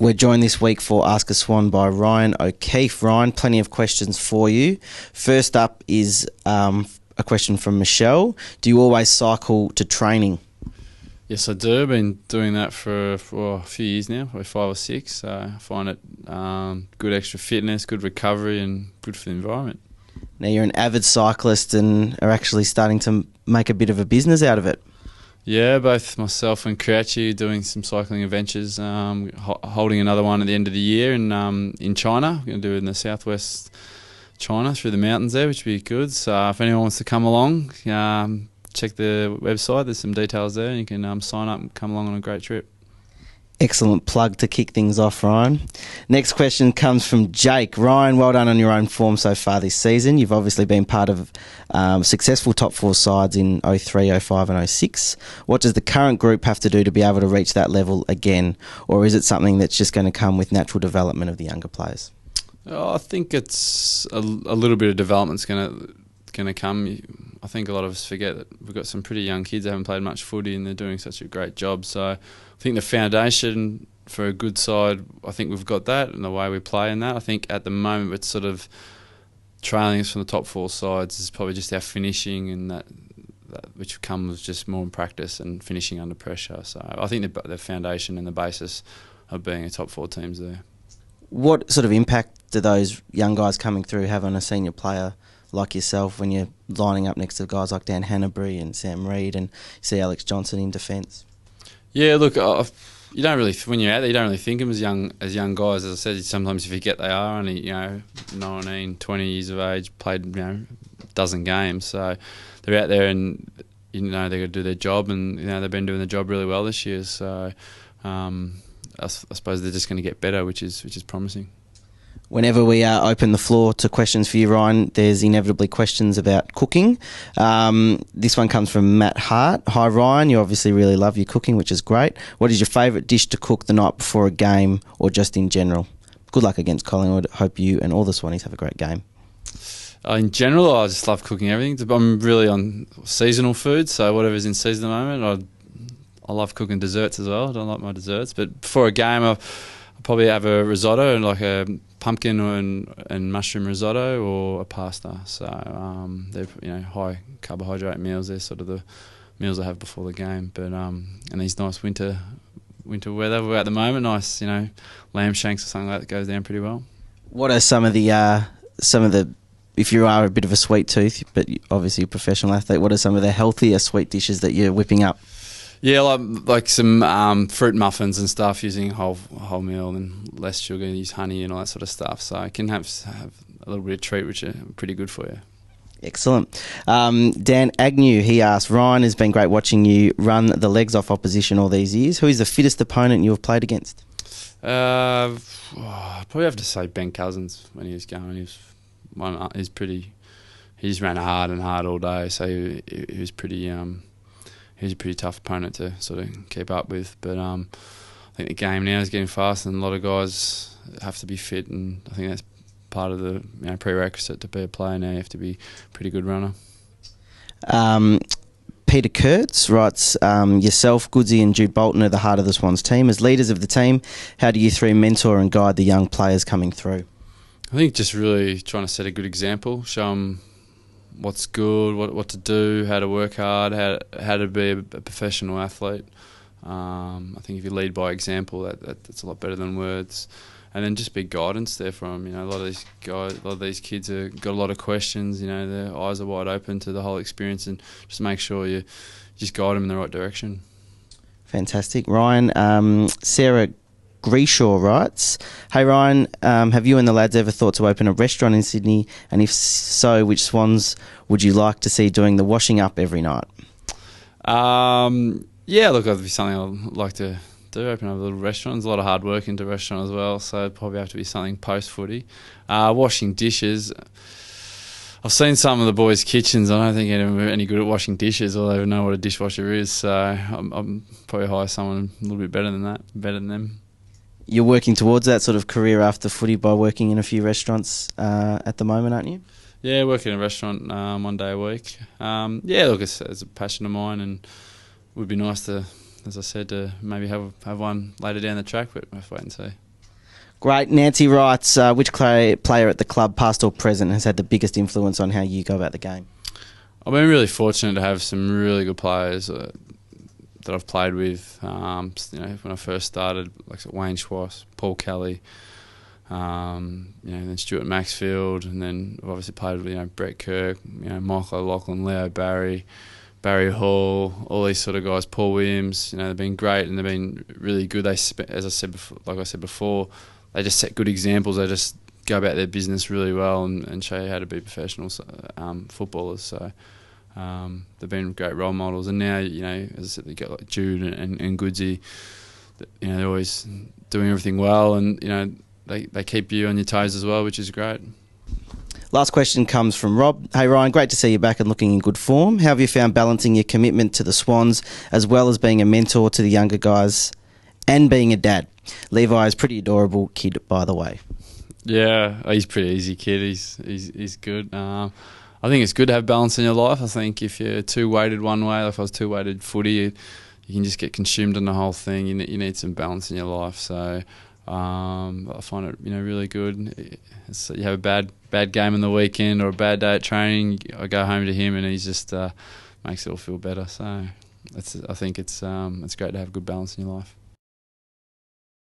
We're joined this week for Ask a Swan by Ryan O'Keefe. Ryan, plenty of questions for you. First up is a question from Michelle. Do you always cycle to training? Yes, I do. I've been doing that for a few years now, probably 5 or 6. So I find it good extra fitness, good recovery, and good for the environment. Now, you're an avid cyclist and are actually starting to make a bit of a business out of it. Yeah, both myself and Crouchy are doing some cycling adventures, holding another one at the end of the year in China. We're going to do it in the southwest China through the mountains there, which would be good. So if anyone wants to come along, check the website. There's some details there. You can sign up and come along on a great trip. Excellent plug to kick things off, Ryan. Next question comes from Jake. Ryan, well done on your own form so far this season. You've obviously been part of successful top 4 sides in 03, 05 and 06. What does the current group have to do to be able to reach that level again? Or is it something that's just going to come with natural development of the younger players? I think it's a little bit of development's going to come. I think a lot of us forget that we've got some pretty young kids that haven't played much footy and they're doing such a great job. So I think the foundation for a good side, I think we've got that and the way we play in that. I think at the moment it's sort of trailing us from the top 4 sides is probably just our finishing and that which comes just more in practice and finishing under pressure. So I think the foundation and the basis of being a top 4 team's there. What sort of impact do those young guys coming through have on a senior player like yourself when you're lining up next to guys like Dan Hanbury and Sam Reid and you see Alex Johnson in defence? Yeah, look, you don't really, when you're out there, you don't really think of them as young guys. As I said, sometimes you forget they are only 19, 20 years of age, played a dozen games. So they're out there and they're going to do their job, and they've been doing the job really well this year. So I suppose they're just going to get better, which is promising. Whenever we open the floor to questions for you, Ryan, there's inevitably questions about cooking. This one comes from Matt Hart. Hi, Ryan. You obviously really love your cooking, which is great. What is your favourite dish to cook the night before a game or just in general? Good luck against Collingwood. Hope you and all the Swannies have a great game. In general, I just love cooking everything. I'm really on seasonal food, so whatever's in season at the moment. I love cooking desserts as well. I don't like my desserts. But before a game, I'll probably have a risotto and like a pumpkin and mushroom risotto or a pasta. So they're high carbohydrate meals. They're sort of the meals I have before the game. But and these nice winter weather we're at the moment, nice lamb shanks or something like that goes down pretty well. What are some of the if you are a bit of a sweet tooth, but obviously a professional athlete, what are some of the healthier sweet dishes that you're whipping up? Yeah, like some fruit muffins and stuff using whole meal and less sugar, use honey and all that sort of stuff. So I can have a little bit of treat, which are pretty good for you. Excellent. Dan Agnew, he asked, Ryan, has been great watching you run the legs off opposition all these years. Who is the fittest opponent you have played against? I'd probably have to say Ben Cousins when he was going. He just ran hard all day, so he was pretty... He's a pretty tough opponent to sort of keep up with, but I think the game now is getting fast, and a lot of guys have to be fit, and I think that's part of the prerequisite to be a player now. You have to be a pretty good runner. Peter Kurtz writes, yourself, Goodsy and Jude Bolton are the heart of the Swans team. As leaders of the team, how do you three mentor and guide the young players coming through? I think just really trying to set a good example, show them what's good, what to do, how to work hard, how to be a professional athlete. I think if you lead by example, that's a lot better than words. And then just be guidance there from them. A lot of these kids have got a lot of questions. Their eyes are wide open to the whole experience, and just make sure you just guide them in the right direction. Fantastic, Ryan. Sarah Greshaw writes, hey Ryan, have you and the lads ever thought to open a restaurant in Sydney, and if so, which Swans would you like to see doing the washing up every night? Yeah, look, that'd be something I'd like to do, open up a little restaurant. There's a lot of hard work into a restaurant as well, so it'd probably have to be something post-footy. Washing dishes, I've seen some of the boys' kitchens. I don't think they're any good at washing dishes, or they even know what a dishwasher is, so I'm probably hire someone a little bit better than them. You're working towards that sort of career after footy by working in a few restaurants at the moment, aren't you? Yeah, working in a restaurant 1 day a week. Yeah, look, it's a passion of mine, and it would be nice to, as I said, to maybe have one later down the track, but we'll have to wait and see. Great. Nancy writes, which player at the club, past or present, has had the biggest influence on how you go about the game? I've been really fortunate to have some really good players that I've played with. When I first started, like Wayne Schwass, Paul Kelly, then Stuart Maxfield, and then I've obviously played with Brett Kirk, Michael O'Loughlin, Leo Barry, Barry Hall, all these sort of guys. Paul Williams, they've been great and they've been really good. As I said before, they just set good examples. They just go about their business really well and show you how to be professional footballers. So they've been great role models. And now, as I said, you get like Jude and Goodsy. They're always doing everything well, and they keep you on your toes as well, which is great. Last question comes from Rob. Hey Ryan, great to see you back and looking in good form. How have you found balancing your commitment to the Swans as well as being a mentor to the younger guys and being a dad? Levi is a pretty adorable kid, by the way. Yeah, he's a pretty easy kid. He's good. I think it's good to have balance in your life. I think if you're too weighted one way, like if I was too weighted footy, you can just get consumed in the whole thing. You need some balance in your life. So I find it really good. You have a bad game on the weekend or a bad day at training, I go home to him and he just makes it all feel better. So I think it's great to have a good balance in your life.